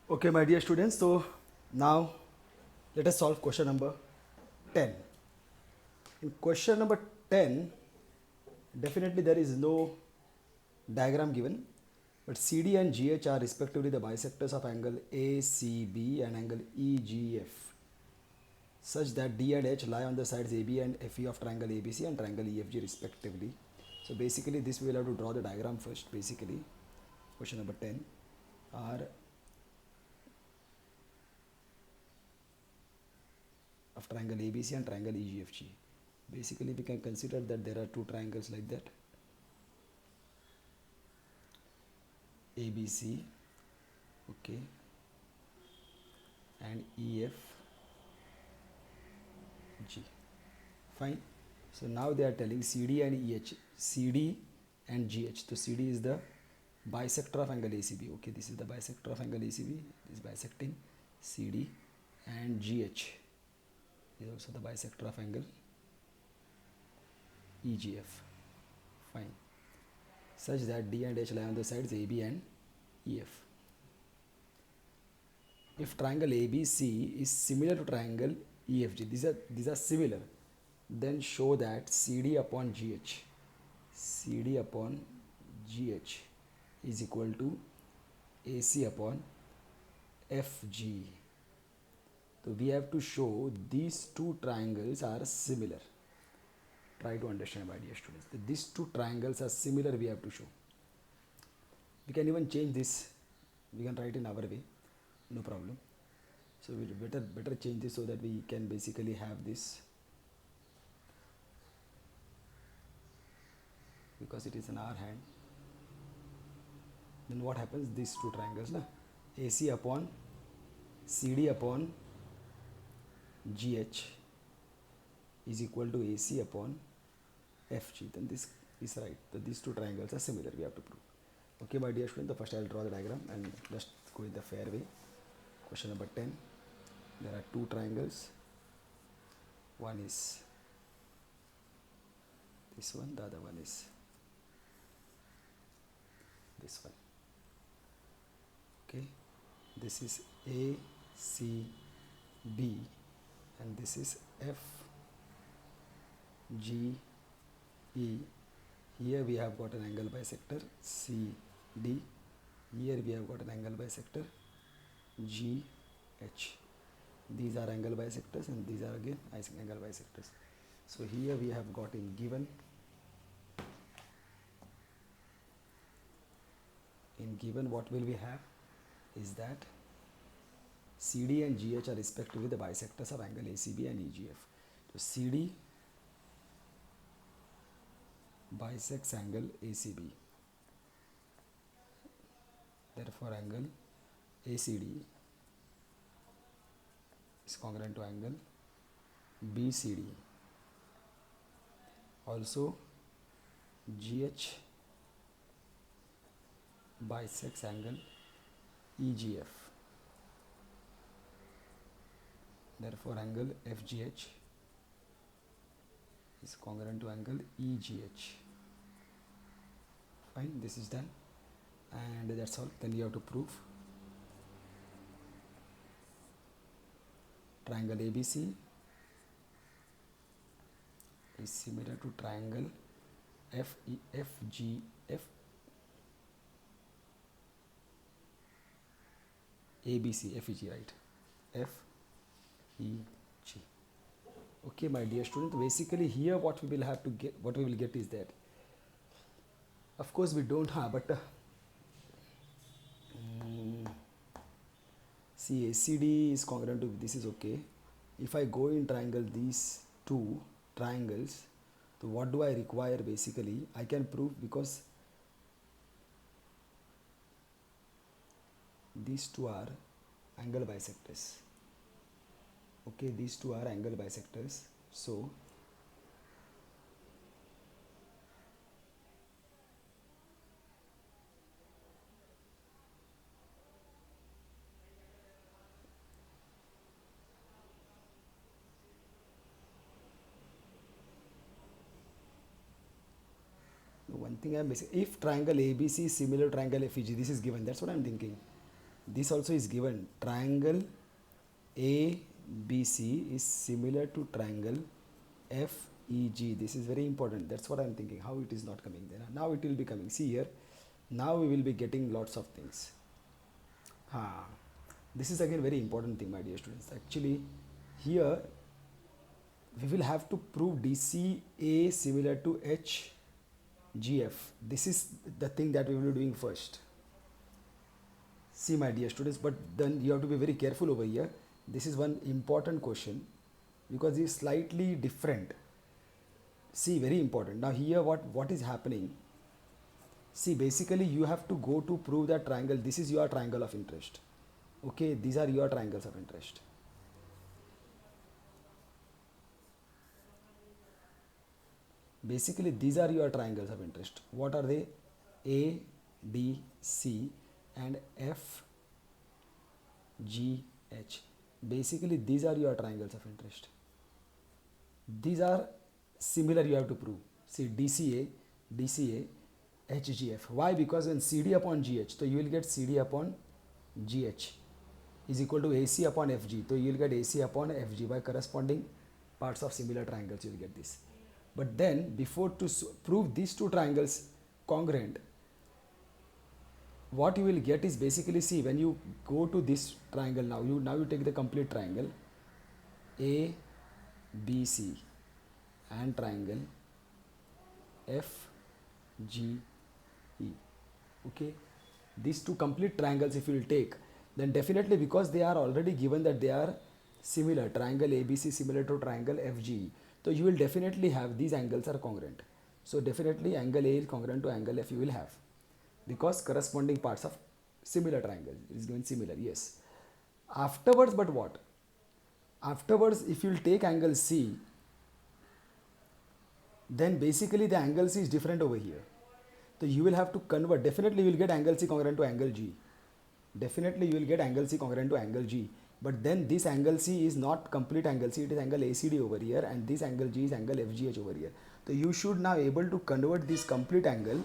Okay, my dear students, so now let us solve question number 10. In question number 10, definitely there is no diagram given, but CD and GH are respectively the bisectors of angle ACB and angle EGF, such that D and H lie on the sides AB and FE of triangle ABC and triangle EFG respectively. So basically this we will have to draw the diagram first. Basically question number 10 are of triangle ABC and triangle EGFG. Basically we can consider that there are two triangles like that, ABC, okay, and EFG. Fine. So now they are telling CD and EH, CD and GH. So CD is the bisector of angle ACB. Okay, this is the bisector of angle ACB. This is bisecting CD, and GH is also the bisector of angle EGF. Fine. Such that D and H lie on the sides AB and EF. If triangle ABC is similar to triangle EFG, these are similar, then show that CD upon GH is equal to AC upon FG. So we have to show these two triangles are similar. Try to understand, my dear students. These two triangles are similar, we have to show. We can even change this. We can write in our way, no problem. So we better change this so that we can basically have this, because it is in our hand. Then what happens? These two triangles, na? AC upon CD upon GH is equal to AC upon FG. Then this is right. So these two triangles are similar, we have to prove. Okay, my dear student, the first I will draw the diagram and just go in the fair way. Question number 10. There are two triangles. One is this one, the other one is this one. Okay, this is ACB and this is FGE. Here we have got an angle bisector CD. Here we have got an angle bisector GH. These are angle bisectors and these are again angle bisectors. So here we have got in given what will we have is that CD and GH are respectively the bisectors of angle ACB and EGF. So CD bisects angle ACB. Therefore angle ACD is congruent to angle BCD. Also GH bisects angle EGF. Therefore angle FGH is congruent to angle EGH. Fine, this is done and that's all. Then you have to prove triangle ABC is similar to triangle FGF ABC, FEG, right? FEG. Okay, my dear student, basically here what we will get is that, of course we don't have, but see, ACD is congruent to this is okay. If I go in triangle these two triangles, so what do I require? Basically I can prove, because these two are angle bisectors. Okay, these two are angle bisectors. So one thing I'm missing, if triangle ABC is similar to triangle FEG, this is given, that's what I'm thinking. this also is given. Triangle ABC is similar to triangle FEG. This is very important. That's what I'm thinking. How it is not coming there. Now it will be coming. See here. Now we will be getting lots of things. This is again very important thing, my dear students. Actually, here we will have to prove DCA similar to HGF. This is the thing that we will be doing first. See, my dear students, but then you have to be very careful over here. This is one important question because it's slightly different. See, very important. Now here what is happening? See, basically you have to go to prove that triangle. This is your triangle of interest. Okay, these are your triangles of interest. Basically these are your triangles of interest. What are they? A, D, C and F, G, H. Basically these are your triangles of interest. These are similar, you have to prove. See, DCA, HGF. Why? Because when CD upon GH, so you will get CD upon GH is equal to AC upon FG. So you will get AC upon FG by corresponding parts of similar triangles. You will get this. But then before to prove these two triangles congruent, what you will get is basically, see, when you go to this triangle, now you take the complete triangle ABC and triangle FGE. Okay, these two complete triangles if you will take, then definitely, because they are already given that they are similar, triangle ABC similar to triangle FGE, so you will definitely have these angles are congruent. So definitely angle A is congruent to angle F you will have, because corresponding parts of similar triangle is given similar. Yes. Afterwards, but what? Afterwards, if you will take angle C, then basically the angle C is different over here. So you will have to convert. Definitely you will get angle C congruent to angle G. Definitely you will get angle C congruent to angle G. But then this angle C is not complete angle C, it is angle ACD over here, and this angle G is angle FGH over here. So you should now able to convert this complete angle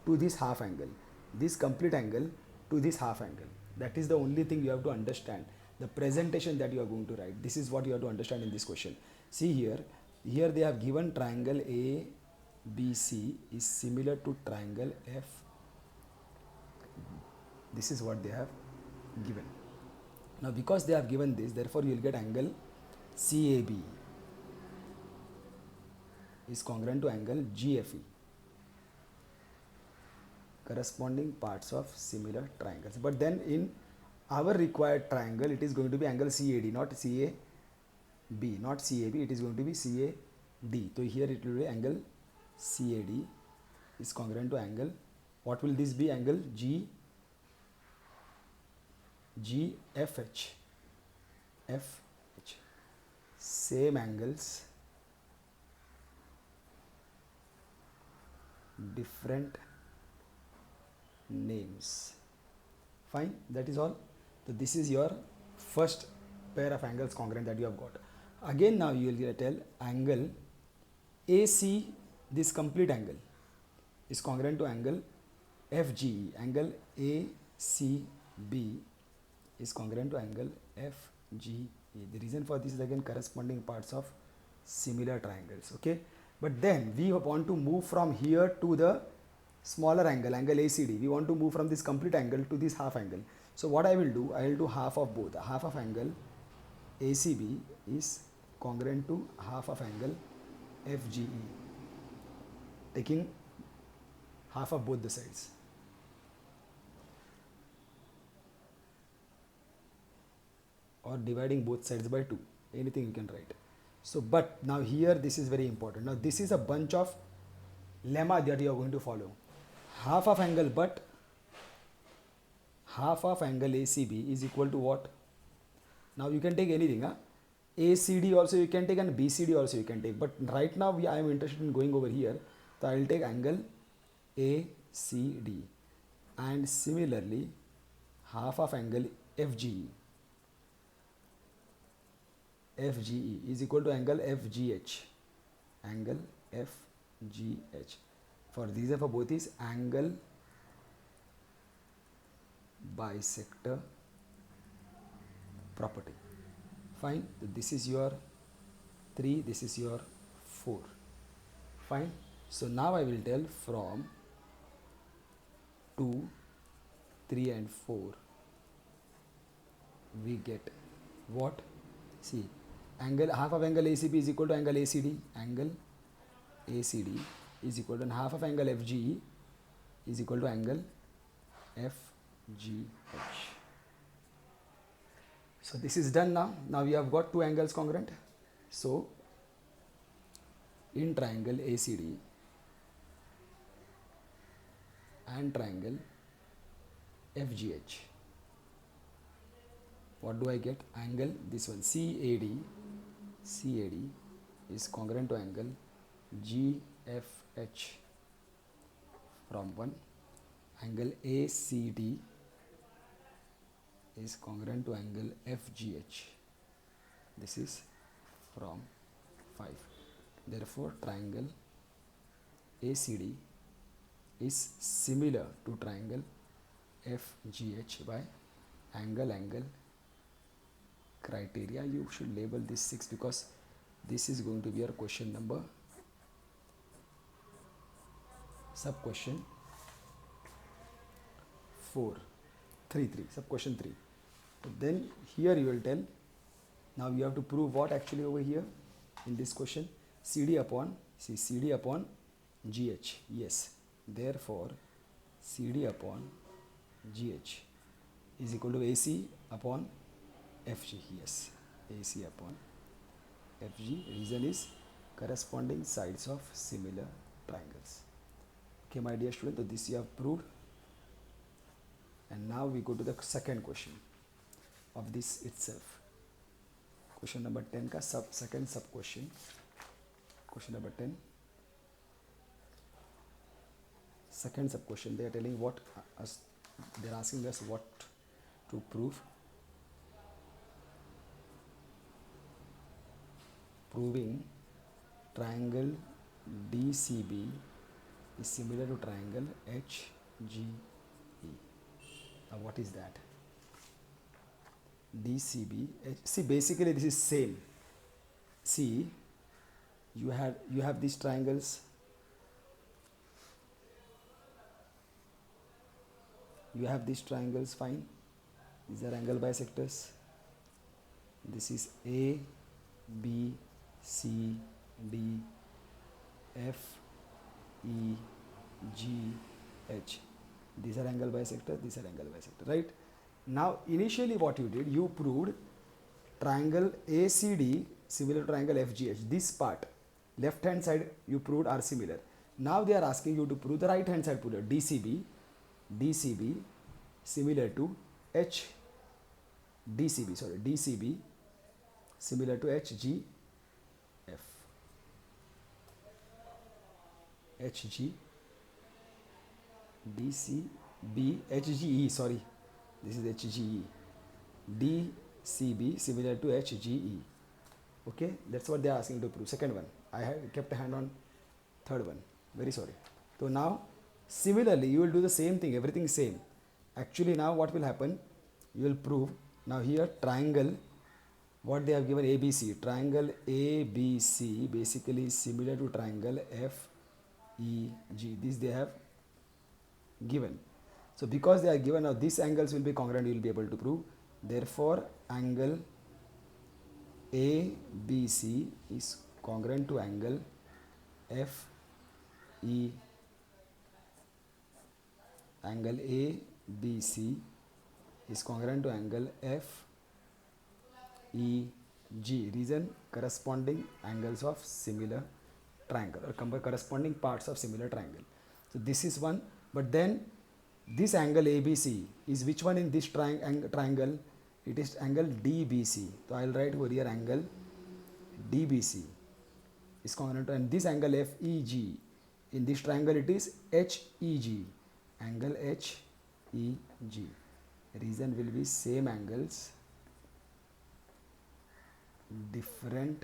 to this half angle, this complete angle to this half angle. That is the only thing you have to understand. The presentation that you are going to write, this is what you have to understand in this question. See here they have given triangle ABC is similar to triangle F. This is what they have given. Now because they have given this, therefore you will get angle CAB is congruent to angle GFE, corresponding parts of similar triangles. But then in our required triangle, it is going to be angle CAD, not CAB, not CAB, it is going to be CAD. So here it will be angle CAD is congruent to angle, what will this be? Angle GFH. Same angles, different names. Fine, that is all. So this is your first pair of angles congruent that you have got. Again now you will tell angle AC, this complete angle is congruent to angle FGE. Angle ACB is congruent to angle FGE. The reason for this is again corresponding parts of similar triangles. Okay, but then we want to move from here to the smaller angle, angle ACD. We want to move from this complete angle to this half angle. So what I will do, I will do half of both. Half of angle ACB is congruent to half of angle FGE, taking half of both the sides. Or dividing both sides by 2, anything you can write. So but now here this is very important. Now this is a bunch of lemma that you are going to follow. Half of angle, but half of angle ACB is equal to what? Now you can take anything, ACD also you can take and BCD also you can take, but right now I am interested in going over here, so I will take angle ACD, and similarly half of angle FGE is equal to angle FGH, angle FGH. For these are for both is angle bisector property. Fine. So this is your 3, this is your 4. Fine. So now I will tell from 2, 3 and 4 we get what? See, angle, half of angle ACB is equal to angle ACD. Angle ACD is equal to, and half of angle FGE is equal to angle FGH. So this is done now. Now we have got two angles congruent. So in triangle ACD and triangle FGH, what do I get? Angle, this one CAD is congruent to angle GFH from 1. Angle ACD is congruent to angle FGH. This is from 5. Therefore, triangle ACD is similar to triangle FGH by angle criteria. You should label this 6 because this is going to be your question number, sub question 3, sub question 3. Then here you will tell, now you have to prove what actually over here in this question, CD upon GH. Yes, therefore CD upon GH is equal to AC upon FG. Yes, AC upon FG. Reason is corresponding sides of similar triangles. Okay, my dear student, so this you have proved. And now we go to the second question of this itself. Question number 10 ka second sub question. Question number 10. Second sub question. They are telling what us. They are asking us what to prove. Proving triangle DCB is similar to triangle HGE. Now what is that? DCB. See, basically this is same. See, you have these triangles. You have these triangles, fine. These are angle bisectors. This is A, B, C, D, F, E, G, H. These are angle bisectors, these are angle bisectors, right? Now, initially what you did, you proved triangle ACD similar to triangle FGH. This part, left hand side you proved are similar. Now they are asking you to prove the right hand side proved DCB similar to DCB similar to HGF. DCB, HGE, sorry, this is HGE. DCB similar to HGE. Okay, that's what they are asking to prove. Second one, I have kept a hand on third one. Very sorry. So now, similarly, you will do the same thing, everything same. Actually, now what will happen? You will prove, now here triangle, what they have given ABC, triangle ABC basically is similar to triangle FEG. This they have given. So because they are given, now these angles will be congruent, you will be able to prove. Therefore, angle ABC is congruent to angle FE. Angle ABC is congruent to angle FEG. Reason, corresponding angles of similar triangle or corresponding parts of similar triangle. So this is one, but then this angle ABC is which one in this triangle? It is angle DBC. So I will write over here angle DBC is congruent to, and this angle FEG in this triangle it is HEG. Angle HEG. Reason will be same angles, different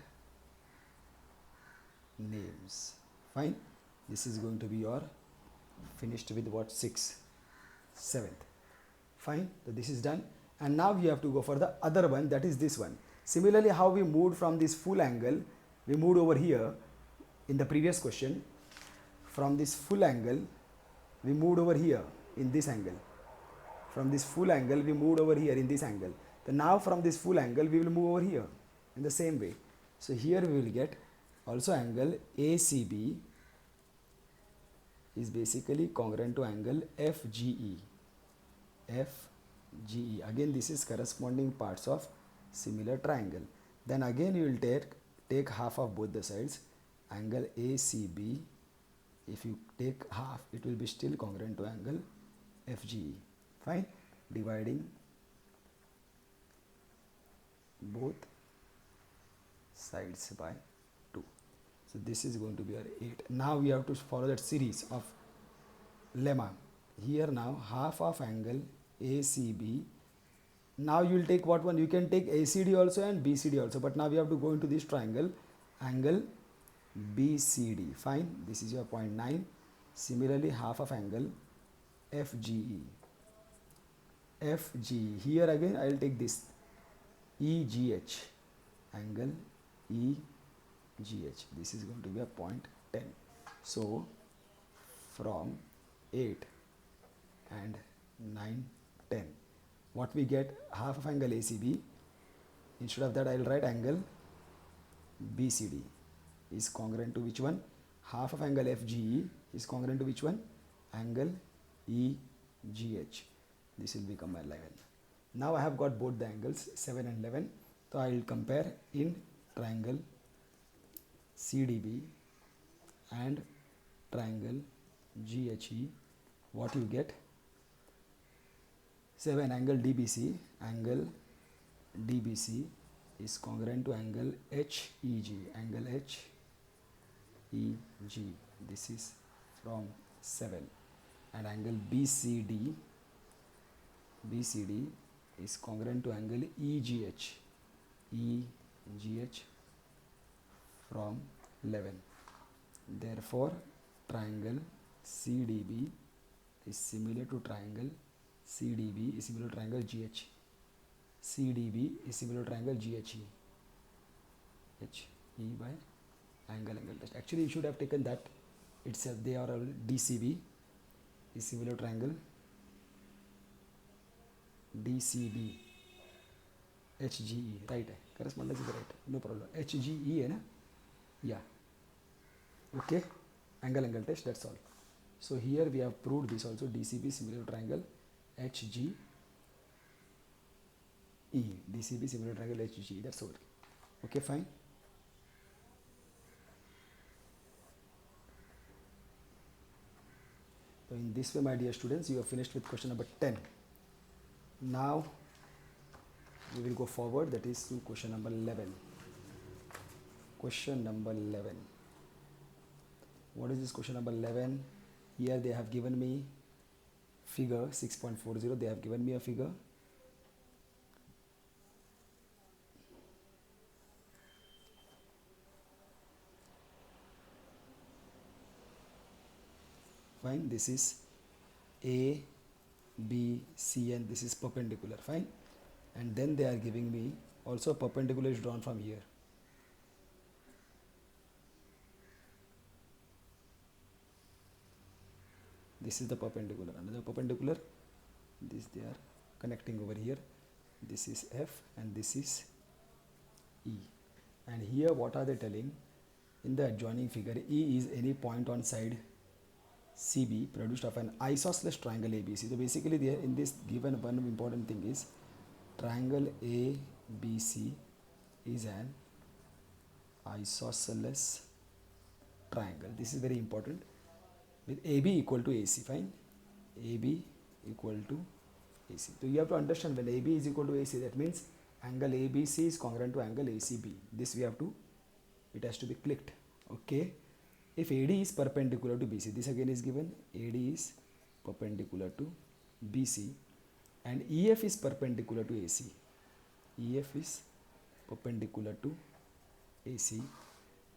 names. Fine. This is going to be your finished with what? 6th, 7th. Fine. So this is done. and now you have to go for the other one, that is this one. Similarly, how we moved from this full angle, we moved over here in the previous question. From this full angle we moved over here in this angle. From this full angle we moved over here in this angle. So now from this full angle we will move over here in the same way. So here we will get also angle ACB is basically congruent to angle FGE. FGE, again this is corresponding parts of similar triangle. Then again you will take half of both the sides. Angle ACB, if you take half, it will be still congruent to angle FGE. Fine. Dividing both sides by 2. So this is going to be our 8. Now we have to follow that series of lemma. Here now half of angle ACB. Now you will take what one? You can take ACD also and BCD also, but now we have to go into this triangle, angle BCD. Fine. This is your point 9. Similarly, half of angle FGE. FGE. Here again I will take this EGH. Angle EGH. This is going to be a point 10. So from 8 and 9, 10. What we get? Half of angle ACB. Instead of that I will write angle BCD is congruent to which one? Half of angle FGE is congruent to which one? Angle EGH. This will become my 11. Now I have got both the angles 7 and 11. So I will compare in triangle CDB and triangle GHE. What you get? 7 angle DBC. Angle DBC is congruent to angle HEG. Angle HEG. This is from 7. And angle BCD. BCD is congruent to angle EGH. EGH from 11. Therefore, triangle CDB is similar to triangle CDB is similar to triangle GH. CDB is similar to triangle GHE. HE by angle test. Actually, you should have taken that itself. They are all DCB is similar to triangle DCB. HGE, right? Correspondence is right. No problem. HGE, na? Yeah. Okay. Angle test. That's all. So here we have proved this also. DCB similar to triangle HGE. DCB similar to triangle HGE. That's all. Okay, fine. So in this way, my dear students, you have finished with question number 10. Now we will go forward, that is to question number 11. Question number 11. What is this question number 11? Here they have given me figure 6.40. They have given me a figure. Fine. This is A, B, C, and this is perpendicular. Fine. And then they are giving me also perpendicular is drawn from here. This is the perpendicular. Another perpendicular. This they are connecting over here. This is F and this is E. And here what are they telling? In the adjoining figure, E is any point on side CB produced of an isosceles triangle ABC. So basically there in this given one important thing is triangle ABC is an isosceles triangle. This is very important, with AB equal to AC. Fine. AB equal to AC. So you have to understand, when AB is equal to AC, that means angle ABC is congruent to angle ACB. This we have to, it has to be clicked. Okay. If AD is perpendicular to BC, this again is given, AD is perpendicular to BC, and EF is perpendicular to AC. EF is perpendicular to AC.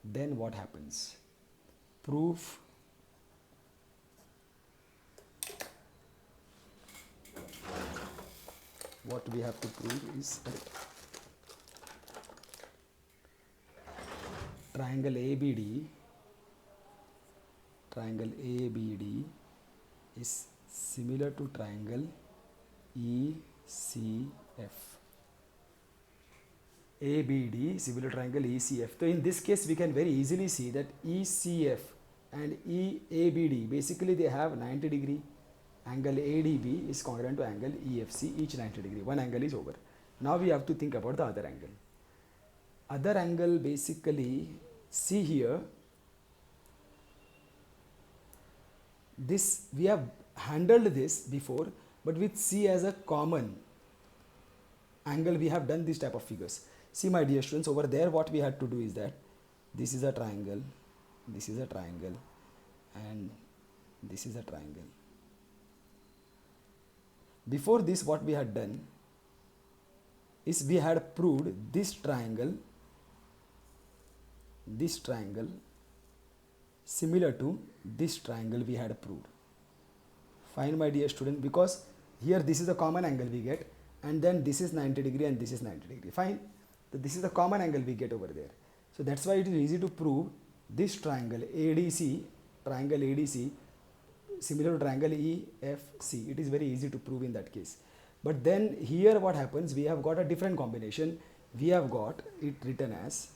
Then what happens? Proof what we have to prove is that triangle ABD is similar to triangle ECF. ABD similar to triangle ECF. So in this case we can very easily see that ECF and EABD basically they have 90 degree. Angle ADB is congruent to angle EFC, each 90 degree. One angle is over. Now we have to think about the other angle. Other angle basically, see here, this we have handled this before, but with C as a common angle we have done this type of figures. See my dear students, over there what we had to do is that this is a triangle, this is a triangle, and this is a triangle. Before this what we had done is we had proved this triangle similar to this triangle we had proved. Fine my dear student, because here this is a common angle we get, and then this is 90 degree and this is 90 degree. Fine. So this is the common angle we get over there. So that's why it is easy to prove this triangle ADC similar to triangle EFC. It is very easy to prove in that case. But then here what happens, we have got a different combination. We have got it written as,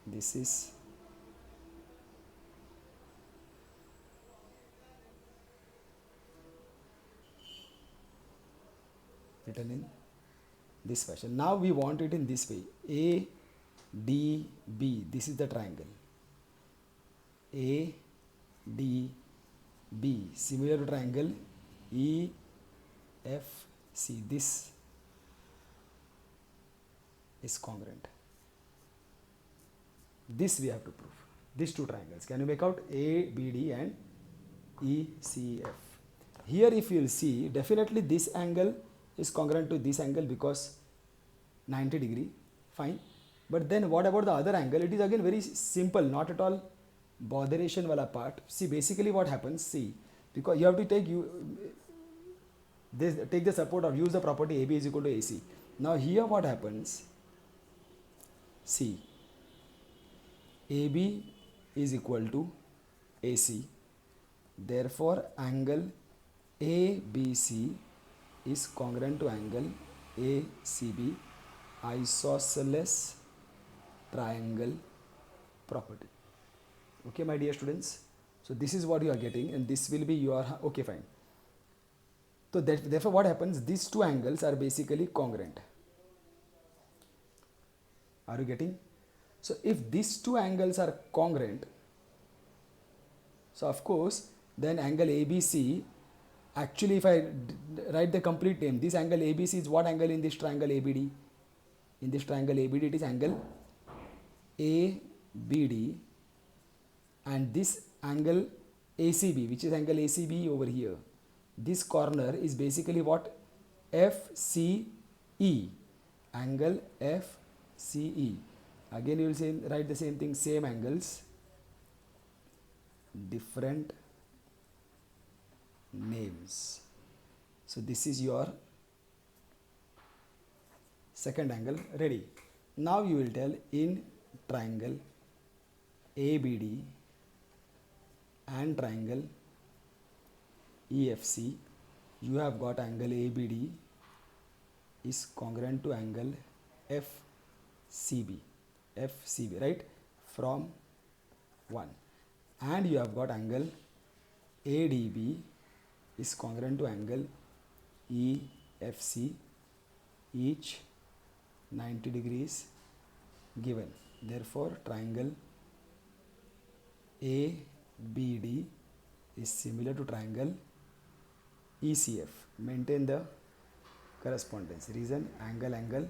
this is written in this fashion. Now we want it in this way. ADB, this is the triangle. ADB similar to triangle EFC. This is congruent. This we have to prove. These two triangles. Can you make out ABD and ECF? Here if you will see, definitely this angle is congruent to this angle because 90 degree. Fine. But then what about the other angle? It is again very simple, not at all botheration wala part. See basically what happens, see, because you have to take the support or use the property AB is equal to AC. Now here what happens, see, AB is equal to AC, therefore angle ABC is congruent to angle ACB, isosceles triangle property. Okay my dear students, so this is what you are getting, and this will be your, okay fine. So therefore what happens, these two angles are basically congruent. Are you getting? So if these two angles are congruent, so of course then angle ABC, actually if I write the complete name, this angle ABC is what angle in this triangle ABD? In this triangle ABD it is angle ABD, and this angle ACB, which is angle ACB over here, this corner is basically what? FCE, angle FCE. Again you will say, write the same thing, same angles, different names. So this is your second angle ready. Now you will tell in triangle ABD and triangle EFC, you have got angle ABD is congruent to angle FCB, right, from 1, and you have got angle ADB is congruent to angle EFC, each 90 degrees given. Therefore triangle ABD is similar to triangle ECF. Maintain the correspondence. Reason, angle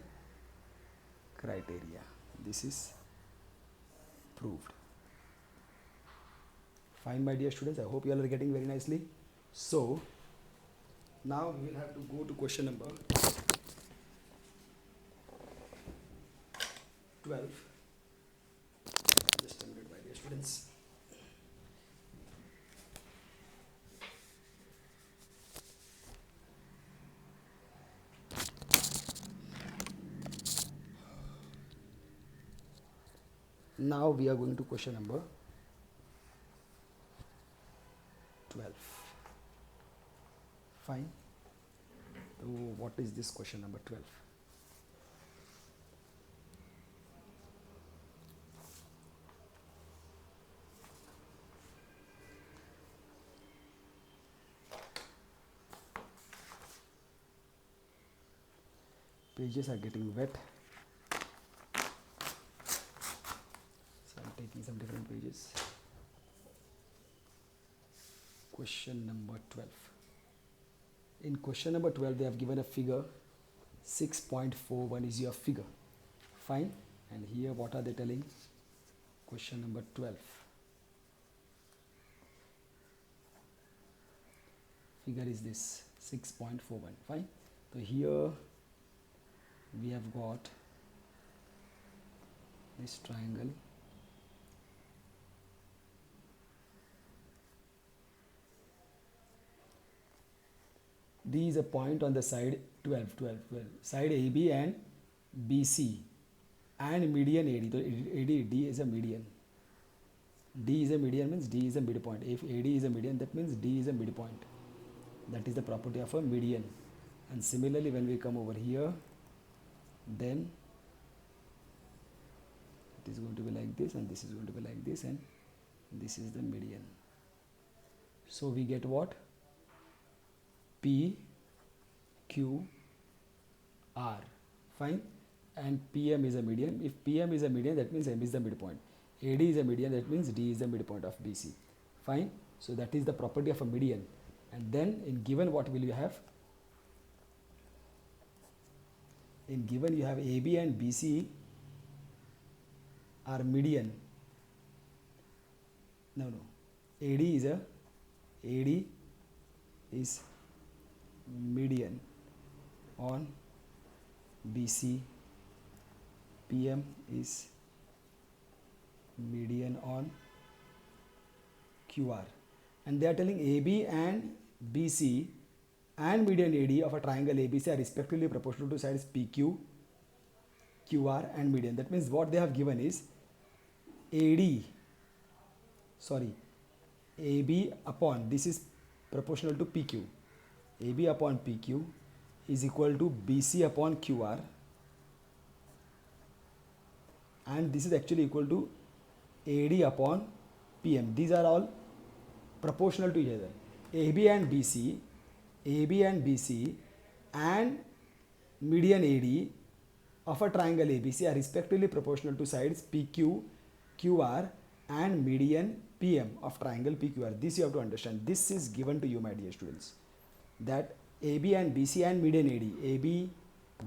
criteria. This is proved. Fine my dear students, I hope you all are getting very nicely. So now we will have to go to question number 12. Just a minute my dear students. Now we are going to question number 12. Fine. So what is this question number 12? Pages are getting wet, so I'm taking some different pages. Question number 12. In question number 12 they have given a figure 6.41 is your figure. Fine. And here what are they telling? Question number 12. Figure is this 6.41. Fine. So here we have got this triangle. D is a point on the side 12, side AB and BC and median AD. So D is a median. D is a median means D is a midpoint. If AD is a median, that means D is a midpoint. That is the property of a median. And similarly, when we come over here, then it is going to be like this, and this is going to be like this, and this is the median. So we get what? P, Q, R. Fine. And PM is a median. If PM is a median, that means M is the midpoint. AD is a median, that means D is the midpoint of BC. Fine. So that is the property of a median. And then in given, what will you have? In given, you have AB and BC are median. No. AD is median on BC. PM is median on QR. And they are telling AB and BC and median AD of a triangle ABC are respectively proportional to sides PQ, QR and median. That means what they have given is AB upon, this is proportional to PQ. AB upon PQ is equal to BC upon QR, and this is actually equal to AD upon PM. These are all proportional to each other. AB and BC and median AD of a triangle ABC are respectively proportional to sides PQ, QR and median PM of triangle PQR. This you have to understand. This is given to you, my dear students, that AB and BC and median AD, AB,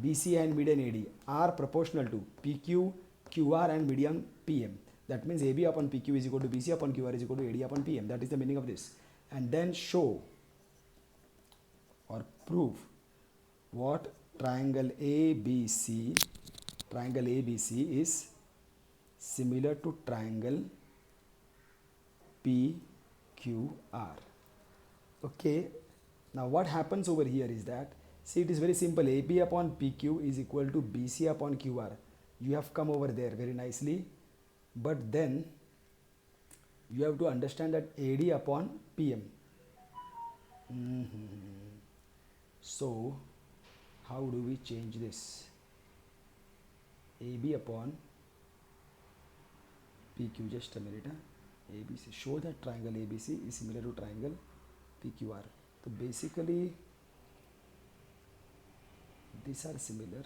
BC and median AD are proportional to PQ, QR and median PM. That means AB upon PQ is equal to BC upon QR is equal to AD upon PM. That is the meaning of this. And then show or prove what triangle ABC is similar to triangle PQR. Okay. Now what happens over here is that, see, it is very simple. AB upon PQ is equal to BC upon QR. You have come over there very nicely. But then you have to understand that AD upon PM. So how do we change this? AB upon PQ, just a minute. ABC, show that triangle ABC is similar to triangle PQR. So basically these are similar.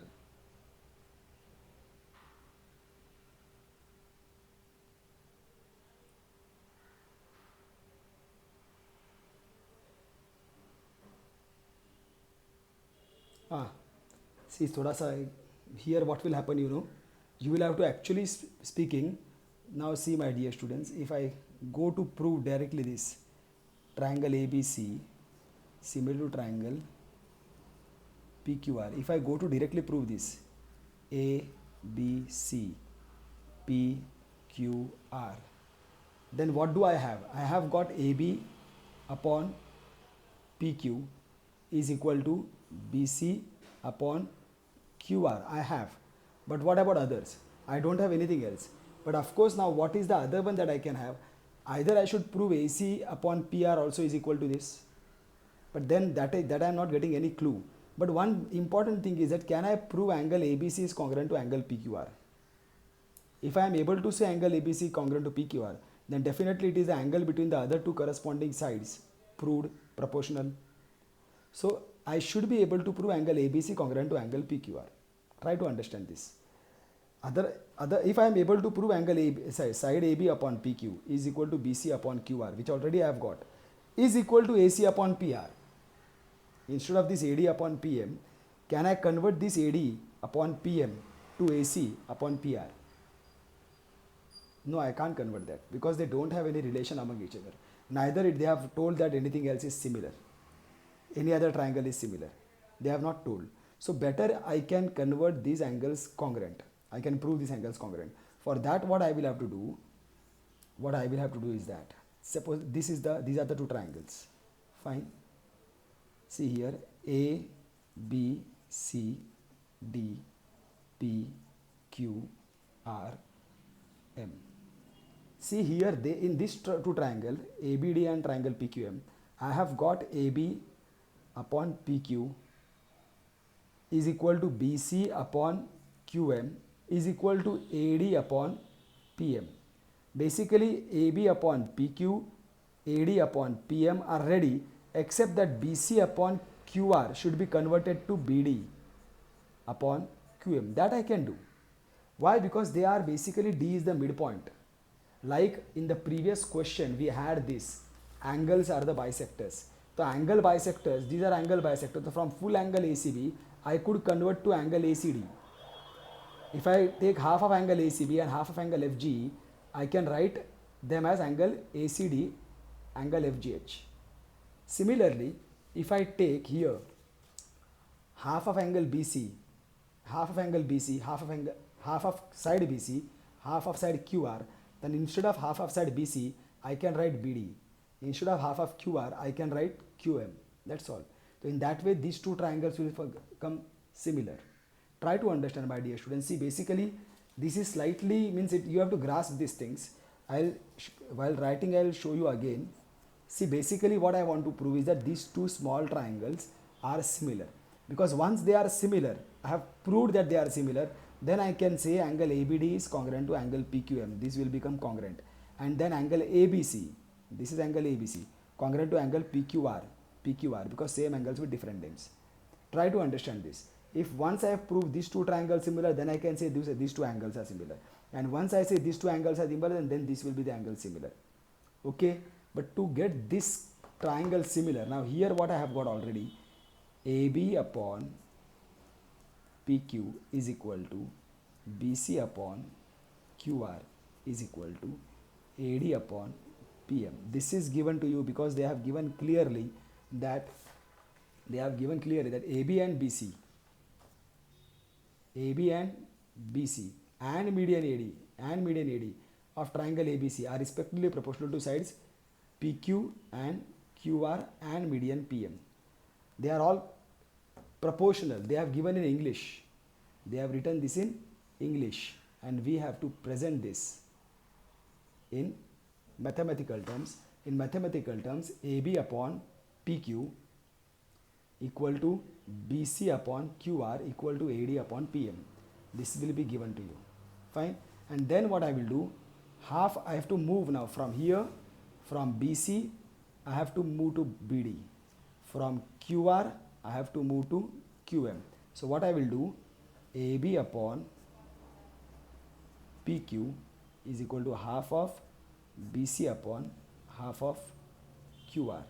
See, thoda sa here what will happen, you will have to actually speaking. Now see, my dear students, if I go to prove directly this triangle ABC similar to triangle PQR, if I go to directly prove this ABC PQR, then what do I have? I have got AB upon PQ is equal to BC upon QR. I have. But what about others? I don't have anything else. But of course, now what is the other one that I can have? Either I should prove AC upon PR also is equal to this, but then that I am not getting any clue. But one important thing is that can I prove angle ABC is congruent to angle PQR? If I am able to say angle ABC congruent to PQR, then definitely it is the angle between the other two corresponding sides proved proportional. So I should be able to prove angle ABC congruent to angle PQR. Try to understand this. If I am able to prove angle side AB upon PQ is equal to BC upon QR, which already I have got, is equal to AC upon PR. Instead of this AD upon PM, can I convert this AD upon PM to AC upon PR? No, I can't convert that because they don't have any relation among each other. Neither they have told that anything else is similar. Any other triangle is similar. They have not told. So better I can convert these angles congruent. I can prove these angles congruent. For that, what I will have to do is that suppose these are the two triangles. Fine. See here, A, B, C, D, P, Q, R, M. See here, in this two triangle, ABD and triangle PQM, I have got AB upon PQ is equal to BC upon QM is equal to AD upon PM. Basically, AB upon PQ, AD upon PM are ready, except that BC upon QR should be converted to BD upon QM. That I can do. Why? Because they are basically, D is the midpoint. Like in the previous question, we had this angles are the bisectors. So angle bisectors, these are angle bisectors. So from full angle ACB, I could convert to angle ACD. If I take half of angle ACB and half of angle FG, I can write them as angle ACD, angle FGH. Similarly, if I take here half of angle BC, half of angle BC, half of side BC, half of side QR, then instead of half of side BC, I can write BD. Instead of half of QR, I can write QM. That's all. So in that way, these two triangles will become similar. Try to understand, my dear students. See, basically, this is slightly means you have to grasp these things. While writing, I'll show you again. See, basically, what I want to prove is that these two small triangles are similar. Because once they are similar, I have proved that they are similar. Then I can say angle ABD is congruent to angle PQM. This will become congruent. And then angle ABC. This is angle ABC, congruent to angle PQR, because same angles with different names. Try to understand this. If once I have proved these two triangles similar, then I can say these two angles are similar. And once I say these two angles are similar, then this will be the angle similar. Okay, but to get this triangle similar, now here what I have got already, AB upon PQ is equal to BC upon QR is equal to AD upon PM. This is given to you because they have given clearly that AB and BC and median AD of triangle ABC are respectively proportional to sides PQ and QR and median PM. They are all proportional. They have given in English. They have written this in English, and we have to present this in mathematical terms. In mathematical terms, AB upon PQ equal to BC upon QR equal to AD upon PM. This will be given to you. Fine. And then what I will do, half I have to move now from here, from BC I have to move to BD. From QR I have to move to QM. So what I will do, AB upon PQ is equal to half of BC upon half of QR.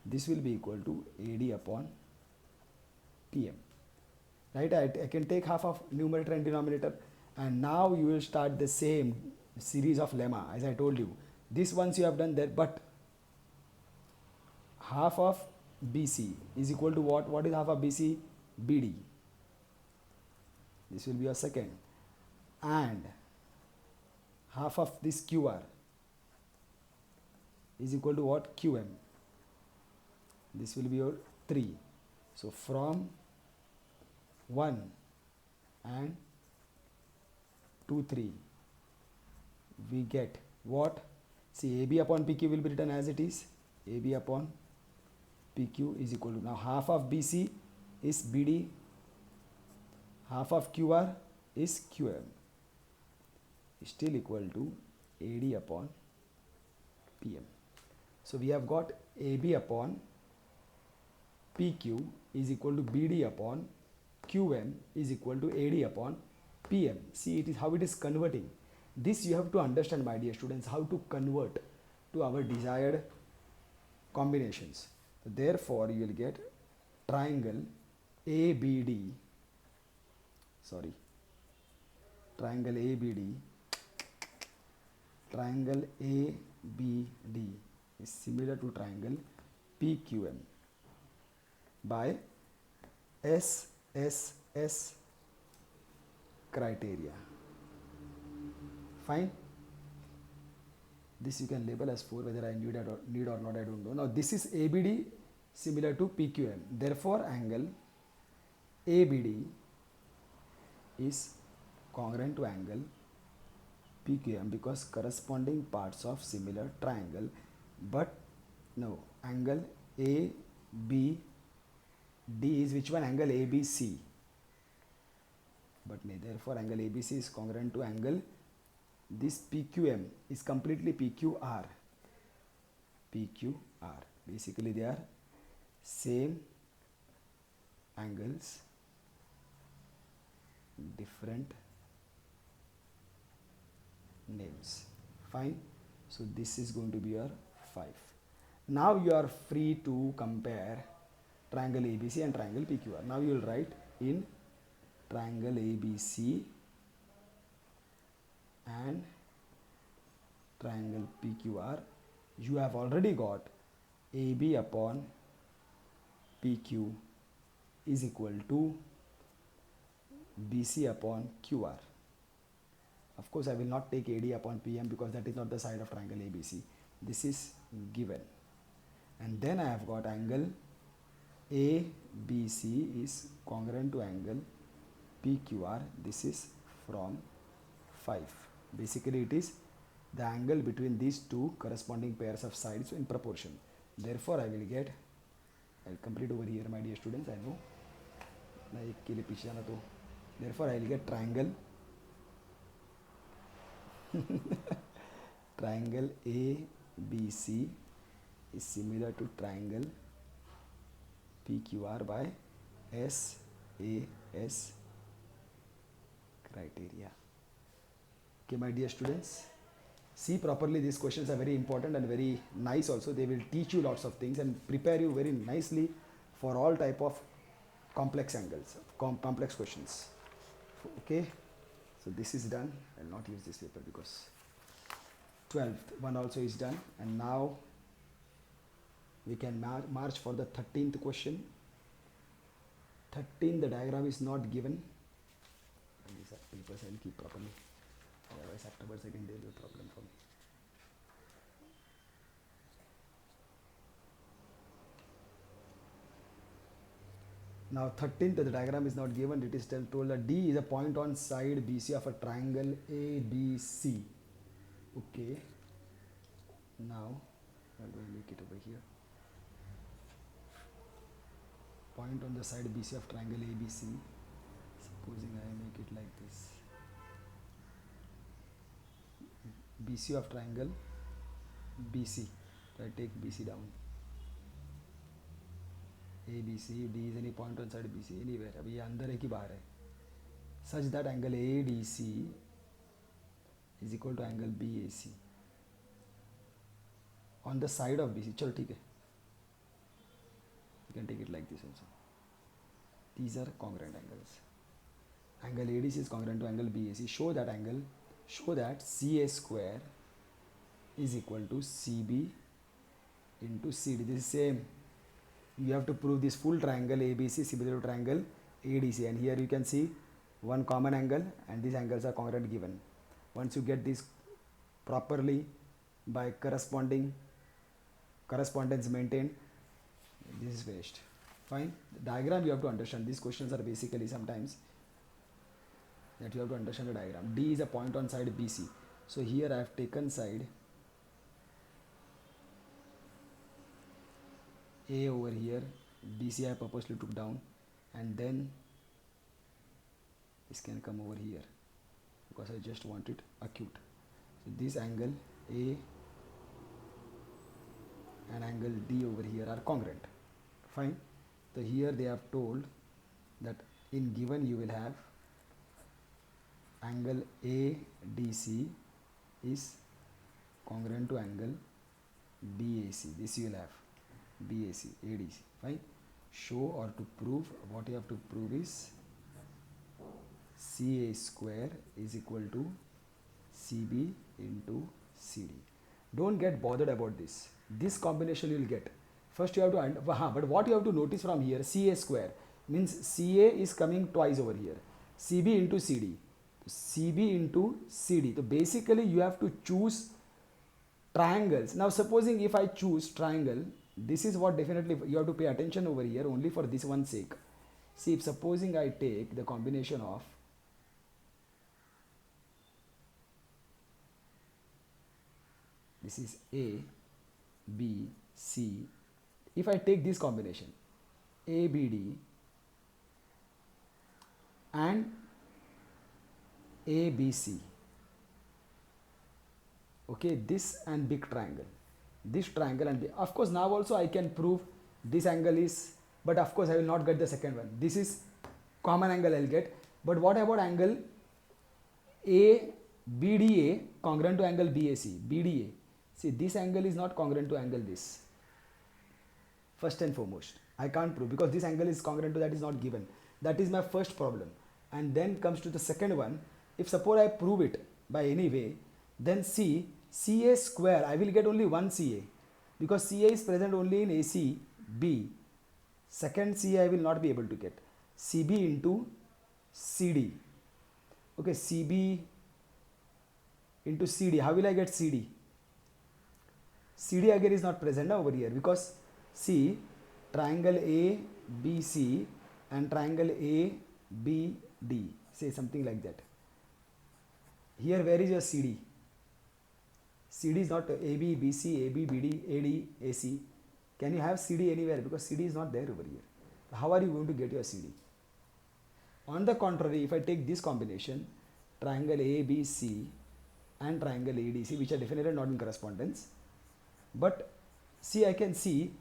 This will be equal to AD upon PM. Right? I can take half of numerator and denominator, and now you will start the same series of lemma as I told you. This once you have done that, but half of BC is equal to what? What is half of BC? BD. This will be your second. And half of this QR is equal to what? QM. This will be your 3. So from 1 and 2, 3, we get what? See, AB upon PQ will be written as it is. AB upon PQ is equal to, now half of BC is BD, half of QR is QM, is still equal to AD upon PM. So we have got AB upon PQ is equal to BD upon QM is equal to AD upon PM. See, it is how it is converting. This you have to understand, my dear students, how to convert to our desired combinations. So therefore, you will get triangle ABD, sorry, triangle ABD, triangle ABD is similar to triangle PQM by SSS criteria. Fine. This you can label as 4, whether I need or not, I don't know. Now this is ABD similar to PQM. Therefore, angle ABD is congruent to angle PQM because corresponding parts of similar triangle. But no, angle ABD is which one? Angle ABC. But therefore, angle ABC is congruent to angle, this PQM is completely PQR. PQR. Basically, they are same angles, different names. Fine. So this is going to be your 5. Now you are free to compare triangle ABC and triangle PQR. Now you will write in triangle ABC and triangle PQR, you have already got AB upon PQ is equal to BC upon QR. Of course, I will not take AD upon PM because that is not the side of triangle ABC. This is given. And then I have got angle ABC is congruent to angle PQR. This is from 5. Basically, it is the angle between these two corresponding pairs of sides in proportion. Therefore, I will get, I will complete over here, my dear students. I know. Therefore, I will get triangle triangle ABC is similar to triangle PQR by SAS criteria. Okay, my dear students, see properly, these questions are very important and very nice also. They will teach you lots of things and prepare you very nicely for all type of complex angles, complex questions. Okay, so this is done. I will not use this paper because 12th one also is done, and now we can march for the 13th question. 13, the diagram is not given. And these are papers I will keep properly. Otherwise, afterwards again there will be a problem for me. Now 13th, the diagram is not given. It is told that D is a point on side BC of a triangle ABC. Okay. Now, how do I make it over here? Point on the side BC of triangle ABC. Supposing I make it like this. BC of triangle BC. So I take BC down. ABC, D is any point on side BC, anywhere. अभी ये अंदर है कि बाहर है? Such that angle ADC is equal to angle BAC on the side of BC. चलो ठीक है. You can take it like this also. These are congruent angles. Angle ADC is congruent to angle BAC. Show that CA square is equal to CB into CD. This is same. You have to prove this full triangle ABC similar to triangle ADC, and here you can see one common angle and these angles are congruent given. Once you get this properly by correspondence maintained, this is finished. Fine. The diagram you have to understand. These questions are basically sometimes that you have to understand the diagram. D is a point on side BC. So here I have taken side A over here, BC I purposely took down, and then this can come over here because I just want it acute. So this angle A and angle D over here are congruent. Fine. So here they have told that in given you will have angle ADC is congruent to angle BAC. This you will have BAC, ADC. Fine. Show or to prove, what you have to prove is CA square is equal to CB into CD. Don't get bothered about this. This combination you will get. First you have to, but what you have to notice from here, CA square means CA is coming twice over here. CB into CD. CB into CD. So basically you have to choose triangles. Now supposing if I choose triangle, this is what definitely you have to pay attention over here only for this one sake. See, if supposing I take the combination of this is A, B, C. If I take this combination A, B, D and A, B, C, okay, this and big triangle, this triangle and of course now also I can prove this angle is, but of course I will not get the second one. This is common angle I will get, but what about angle A, BDA congruent to angle BAC, BDA. See, this angle is not congruent to angle this. First and foremost, I can't prove because this angle is congruent to that is not given. That is my first problem. And then comes to the second one. If suppose I prove it by any way, then see CA square, I will get only one CA because CA is present only in AC, B. Second CA I will not be able to get. CB into CD. Okay, CB into CD. How will I get CD? CD again is not present over here because see triangle ABC and triangle ABD, say something like that. Here where is your CD? CD is not AB, BC, AB, BD, AD, AC. Can you have CD anywhere? Because CD is not there over here. How are you going to get your CD? On the contrary, if I take this combination, triangle ABC and triangle ADC, which are definitely not in correspondence, but see, I can see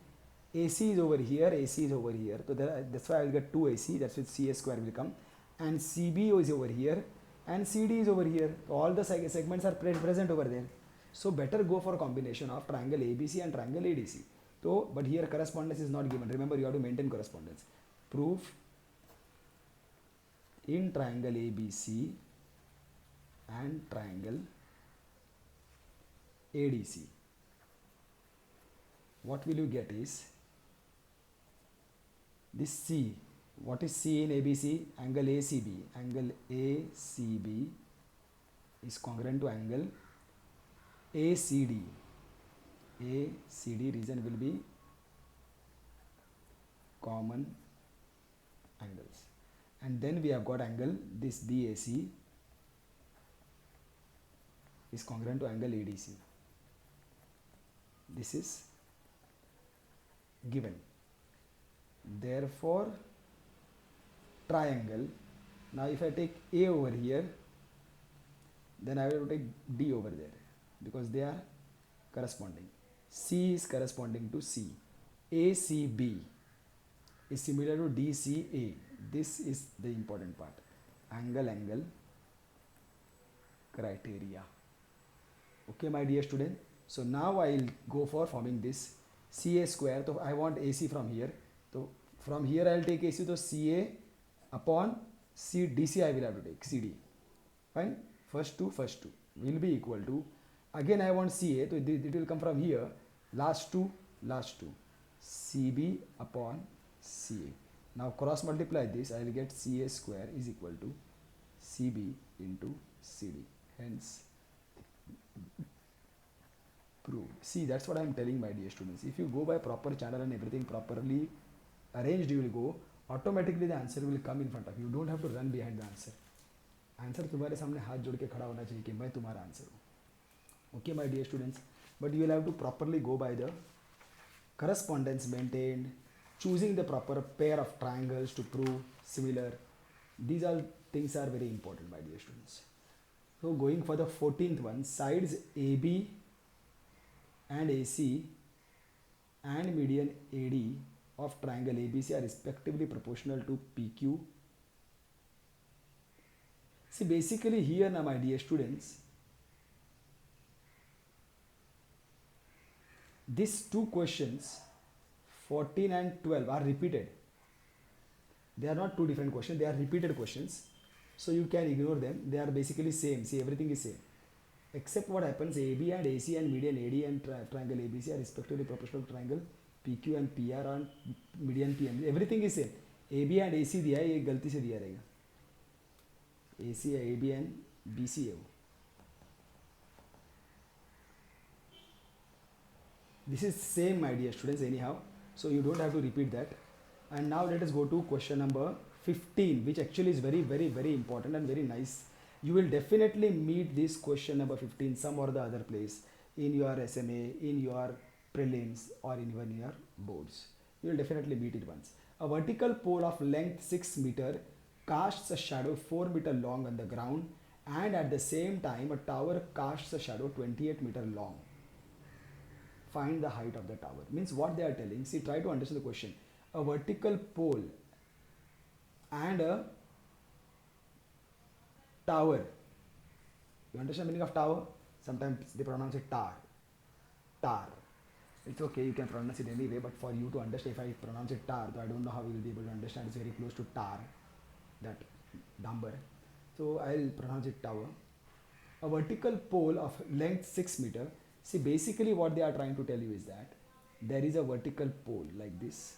AC is over here, AC is over here. So that's why I will get 2 AC, that's why CA square will come. And CB is over here and CD is over here. All the segments are present over there. So better go for a combination of triangle ABC and triangle ADC. So, but here correspondence is not given. Remember, you have to maintain correspondence. Proof in triangle ABC and triangle ADC. What will you get is this C. What is C in ABC? Angle ACB. Angle ACB is congruent to angle ACD. ACD region will be common angles. And then we have got angle, this BAC is congruent to angle ADC. This is given. Therefore, triangle. Now if I take A over here, then I will take D over there because they are corresponding. C is corresponding to C. ACB is similar to DCA. This is the important part. Angle criteria. Okay, my dear student. So now I will go for forming this CA square. So I want AC from here. So from here I will take AC. So CA upon DC I will have to take CD. Fine. First two will be equal to. Again I want CA. So it will come from here. Last two. CB upon CA. Now cross multiply this. I will get CA square is equal to CB into CD. Hence prove. See, that's what I am telling my dear students. If you go by proper channel and everything properly arranged, you will go, automatically the answer will come in front of you. You don't have to run behind the answer. Answer तुम्हारे सामने हाथ जोड़ के खड़ा होना चाहिए कि मैं तुम्हारा आंसर हूँ. Okay, my dear students, but you will have to properly go by the correspondence maintained, choosing the proper pair of triangles to prove similar. These all things are very important, my dear students. So going for the 14th one, sides AB and AC and median AD of triangle ABC are respectively proportional to PQ. See, basically here now, my dear students, these two questions 14 and 12 are repeated. They are not two different questions, they are repeated questions. So you can ignore them. They are basically same. See, everything is same. Except what happens, AB and AC and median AD and triangle ABC are respectively proportional to triangle PQ and PR and median PM. Everything is same. AB and AC दिया है, ये गलती से दिया रहेगा. AC है, AB and BC है वो. This is same, my dear students, anyhow. So you don't have to repeat that. And now let us go to question number 15, which actually is very, very, very important and very nice. You will definitely meet this question number 15 some or the other place in your SMA, in your prelims, or even in your boards. You will definitely meet it once. A vertical pole of length 6 meter casts a shadow 4 meter long on the ground, and at the same time a tower casts a shadow 28 meter long. Find the height of the tower. Means what they are telling. See, try to understand the question. A vertical pole and a tower. You understand the meaning of tower? Sometimes they pronounce it tar. Tar. It's okay, you can pronounce it anyway, but for you to understand, if I pronounce it tar, so I don't know how you will be able to understand. It's very close to tar, that number. So I'll pronounce it tower. A vertical pole of length 6 meter. See, basically what they are trying to tell you is that there is a vertical pole like this,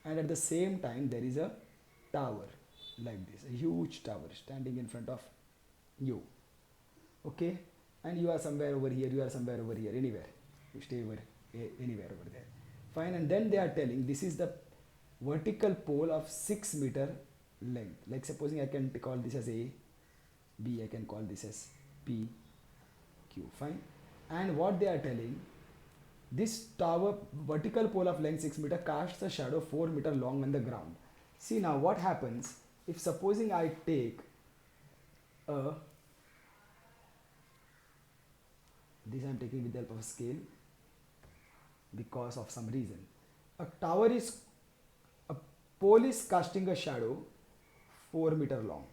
and at the same time there is a tower like this, a huge tower standing in front of you. Okay, and you are somewhere over here, you are somewhere over here, anywhere. You stay over anywhere over there. Fine, and then they are telling this is the vertical pole of 6 meter length. Like supposing I can call this as A, B, I can call this as P, Q. Fine. And what they are telling, this tower vertical pole of length 6 meter casts a shadow 4 meter long on the ground. See, now what happens if supposing I take a, this I am taking with the help of a scale because of some reason. A pole is casting a shadow 4 meter long.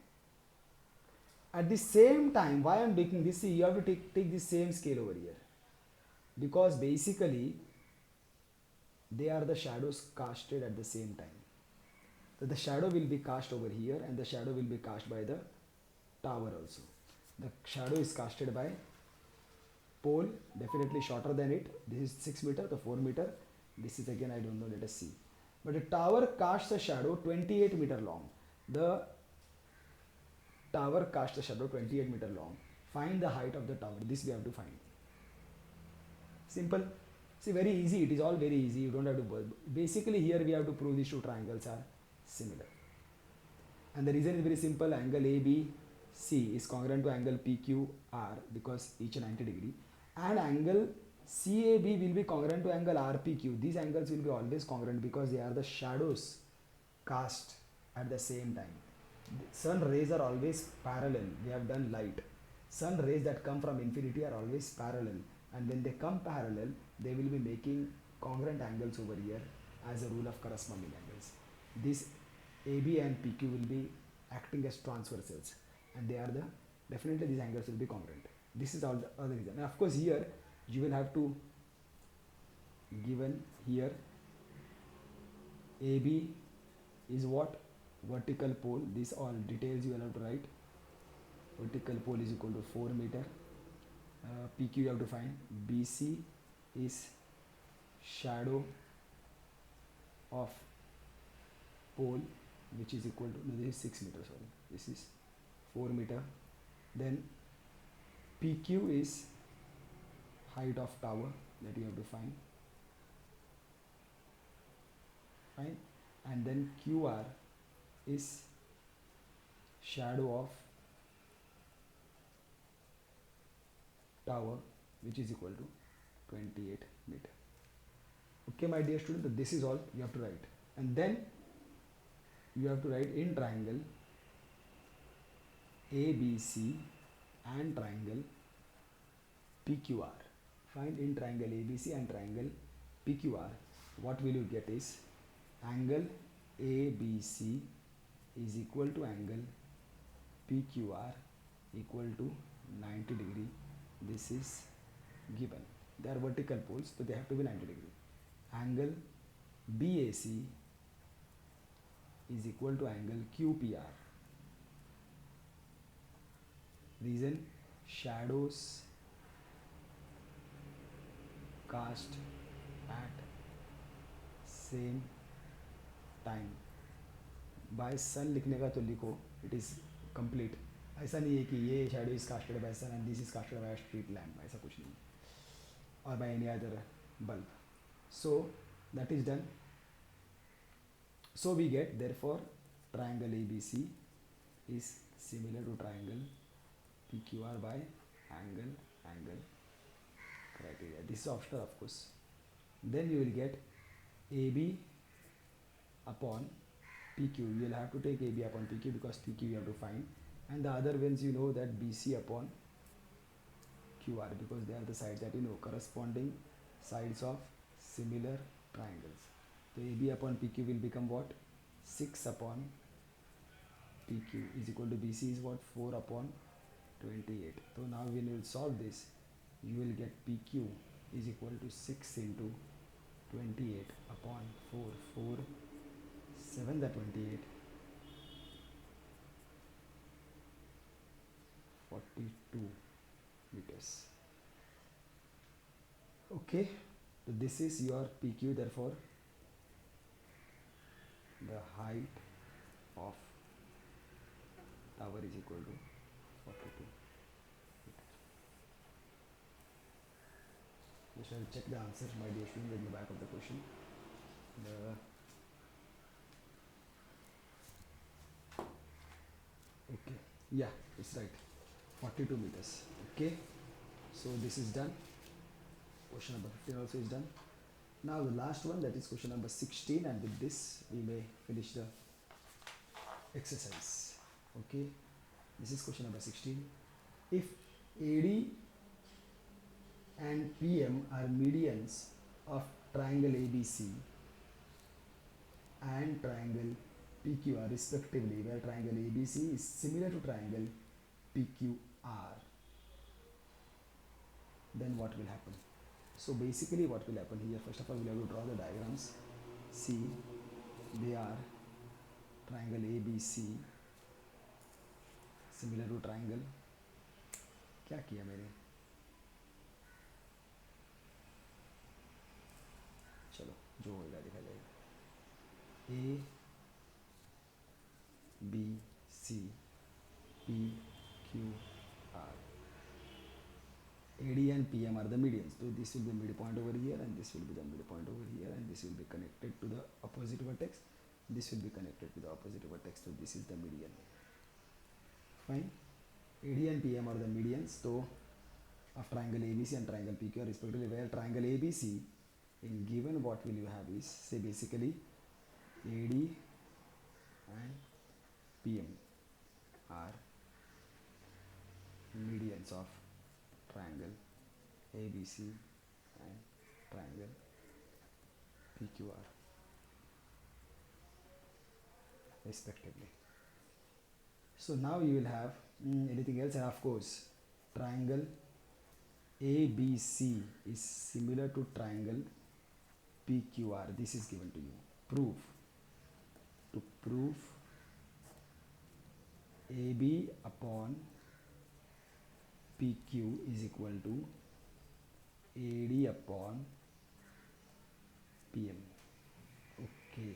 At the same time, why I am taking this, see, you have to take the same scale over here, because basically they are the shadows casted at the same time. So the shadow will be cast over here and the shadow will be cast by the tower also. The shadow is casted by pole, definitely shorter than it. This is 6 meter, the 4 meter. This is again, I don't know, let us see. But the tower casts a shadow 28 meter long. The tower casts a shadow 28 meter long. Find the height of the tower. This we have to find. Simple. See, very easy. It is all very easy. You don't have to. Basically, here we have to prove these two triangles are similar. And the reason is very simple. Angle ABC is congruent to angle PQR because each 90 degree. And angle CAB will be congruent to angle RPQ. These angles will be always congruent because they are the shadows cast at the same time. Sun rays are always parallel. We have done light. Sun rays that come from infinity are always parallel, and when they come parallel, they will be making congruent angles over here as a rule of corresponding angles. This AB and PQ will be acting as transversals, and they are the, definitely these angles will be congruent. This is all the other reason. And of course here you will have to given here AB is what? Vertical pole. This all details you will have to write. Vertical pole is equal to 4 meter. PQ you have to find. BC is shadow of pole, which is equal to, no, this is 6 meter, sorry, this is 4 meter. Then PQ is height of tower that you have to find. Fine. And then QR is shadow of tower which is equal to 28 meter. Okay, my dear student, so this is all you have to write, and then you have to write in triangle ABC and triangle PQR. Find in triangle ABC and triangle PQR. What will you get is angle ABC is equal to angle PQR equal to 90 degree. This is given. They are vertical poles, so they have to be 90 degree. Angle BAC is equal to angle QPR. Reason, shadows cast at same time. बाय सन लिखने का तो लिखो, it is complete. ऐसा नहीं है कि ये shadow is casted by sun and this is casted by street lamp, ऐसा कुछ नहीं, और by any other bulb. So that is done. So we get therefore triangle ABC is similar to triangle PQR by angle criteria. This is optional, of course. Then you will get AB upon PQ. You will have to take AB upon PQ because PQ you have to find, and the other ones you know that BC upon QR because they are the sides that you know, corresponding sides of similar triangles. So AB upon PQ will become what? 6 upon PQ is equal to BC is what? 4 upon 28. So now when you will solve this, you will get PQ is equal to 6 into 28 upon 4. 4 7 the 28, 42 meters. Okay, so this is your PQ. Therefore the height of tower is equal to 42 meters. We shall check the answer, my dear student, in the back of the question. Okay, yeah, it's right, 42 meters. Okay, so this is done. Question number 15 also is done. Now the last one, that is question number 16, and with this we may finish the exercise. Okay, this is question number 16. If AD and PM are medians of triangle ABC and triangle PQR respectively, where triangle ABC is similar to triangle PQR, then what will happen? So basically what will happen here, first of all we have to draw the diagrams. See, they are triangle ABC similar to triangle, क्या किया मैंने, चलो जो होगा देखा जाएगा. A B C P Q R. AD and PM are the medians. So this will be the midpoint over here, and this will be the midpoint over here, and this will be connected to the opposite vertex. This will be connected to the opposite vertex. So this is the median. Fine. AD and PM are the medians. So of triangle ABC and triangle PQR respectively, where triangle ABC in given, what will you have is, say basically AD and PM are medians of triangle ABC and triangle PQR respectively. So now you will have anything else, and of course triangle ABC is similar to triangle PQR. This is given to you. Prove. To prove AB upon PQ is equal to AD upon PM. Okay.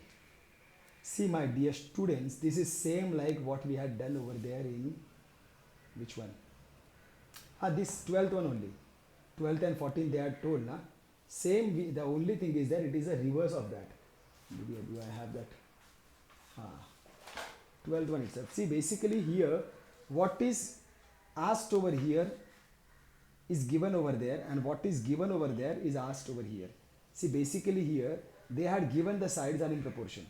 See my dear students, this is same like what we had done over there in which one? This 12th one only. 12th and 14th they are told, na? Same, the only thing is that it is a reverse of that. Do I have that? 12th one itself. See basically here what is asked over here is given over there, and what is given over there is asked over here. See, basically here they had given the sides are in proportion,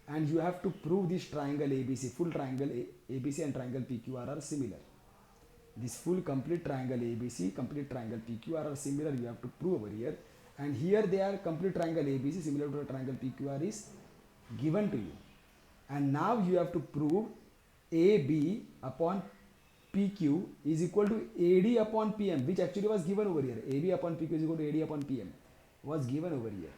and you have to prove this triangle ABC, full triangle ABC and triangle PQR are similar. This full complete triangle ABC, complete triangle PQR are similar, you have to prove over here. And here they are complete triangle ABC similar to a triangle PQR is given to you. And now you have to prove AB upon PQ is equal to AD upon PM, which actually was given over here. AB upon PQ is equal to AD upon PM was given over here.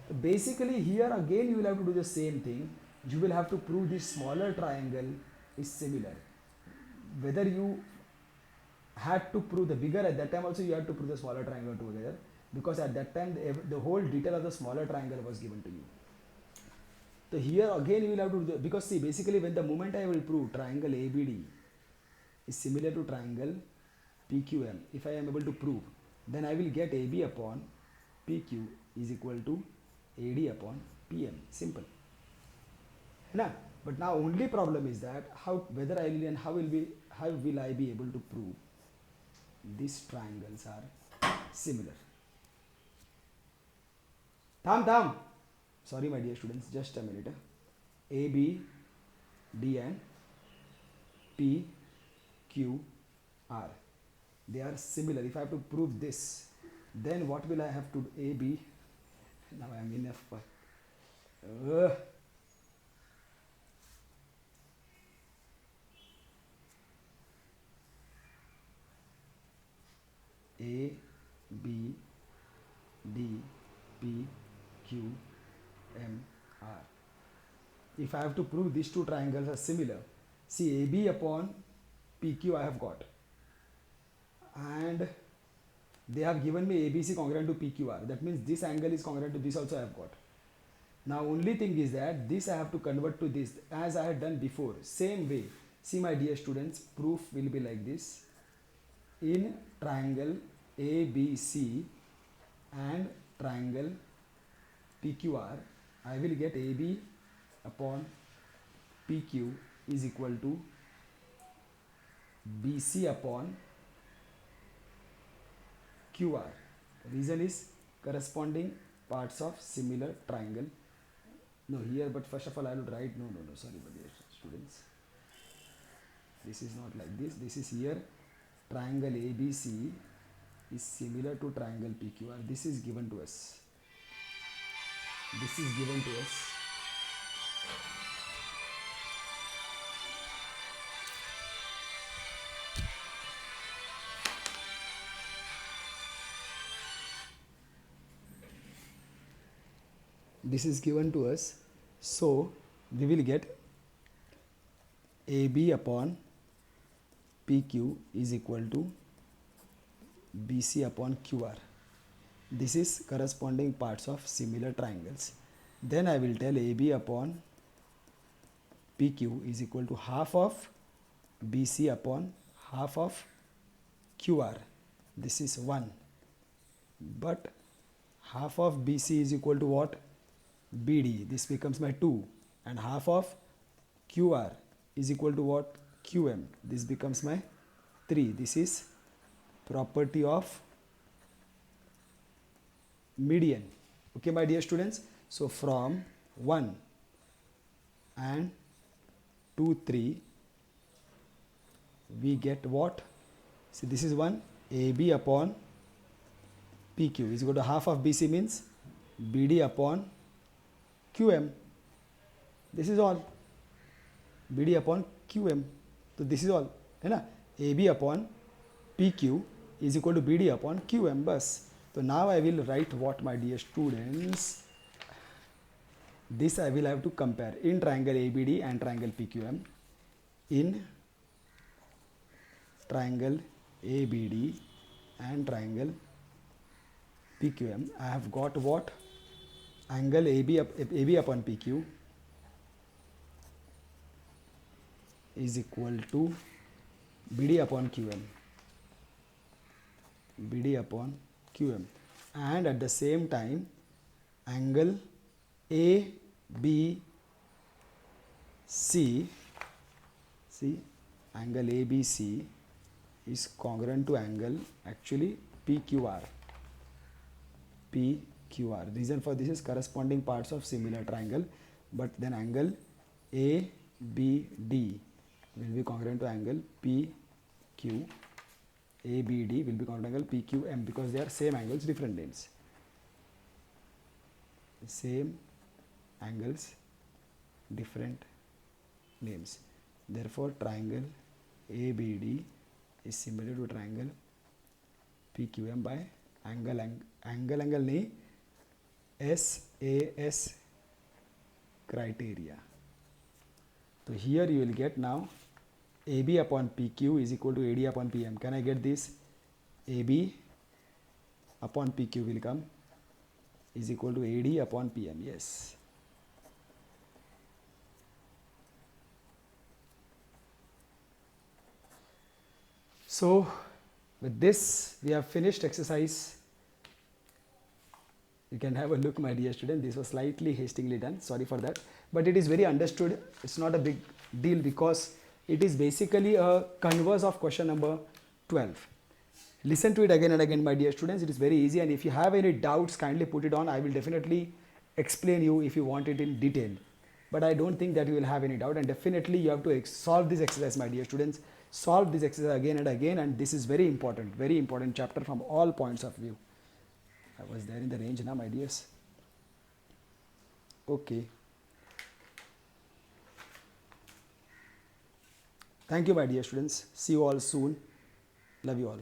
So basically here again you will have to do the same thing. You will have to prove this smaller triangle is similar. Whether you had to prove the bigger, at that time also you had to prove the smaller triangle together, because at that time the whole detail of the smaller triangle was given to you. So here again you will have to do because see, basically when the moment I will prove triangle ABD is similar to triangle PQM, if I am able to prove, then I will get AB upon PQ is equal to AD upon PM. Simple. Now, but now only problem is that how will I be able to prove these triangles are similar. Tham. Sorry my dear students, just a minute. A, B, D and P, Q, R. They are similar. If I have to prove this, then what will I have to do? A, B. Now I am in F. A, B, D, P, Q, M, R. If I have to prove these two triangles are similar, see AB upon PQ I have got, and they have given me ABC congruent to PQR. That means this angle is congruent to this also I have got. Now only thing is that this I have to convert to this as I had done before. Same way. See my dear students, proof will be like this. In triangle ABC and triangle PQR, I will get AB upon PQ is equal to BC upon QR. Reason is corresponding parts of similar triangle. No, here, but first of all I will write, no, sorry my dear students. This is not like this. This is here. Triangle ABC is similar to triangle PQR. This is given to us. This is given to us. This is given to us. So we will get AB upon PQ is equal to BC upon QR. This is corresponding parts of similar triangles. Then I will tell AB upon PQ is equal to half of BC upon half of QR. This is 1. But half of BC is equal to what? BD. This becomes my 2. And half of QR is equal to what? QM. This becomes my 3. This is property of median. Okay my dear students. So from 1 and 2, 3 we get what? See, this is 1. AB upon PQ is equal to half of BC means BD upon QM. This is all. BD upon QM. So this is all. है AB upon PQ is equal to BD upon QM. Bas. So now I will write what my dear students. This I will have to compare in triangle ABD and triangle PQM. In triangle ABD and triangle PQM, I have got what? Angle AB upon PQ is equal to BD upon QM. BD upon QM. And at the same time, angle ABC, see, angle ABC is congruent to angle actually PQR. PQR. Reason for this is corresponding parts of similar triangle, but then angle ABD will be congruent to angle PQ. ABD will be congruent to angle PQM because they are same angles, different names. Same angles, different names. Therefore, triangle ABD is similar to triangle PQM by angle नहीं SAS criteria. So here you will get now AB upon PQ is equal to AD upon PM. Can I get this? AB upon PQ will come is equal to AD upon PM. Yes. So with this we have finished exercise. You can have a look, my dear student. This was slightly hastily done, sorry for that, but it is very understood. It's not a big deal because it is basically a converse of question number 12. Listen to it again and again, my dear students. It is very easy, and if you have any doubts, kindly put it on. I will definitely explain you if you want it in detail, but I don't think that you will have any doubt, and definitely you have to solve this exercise, my dear students. Solve this exercise again and again, and this is very important chapter from all points of view. I was there in the range now, my dears. Okay. Thank you, my dear students. See you all soon. Love you all.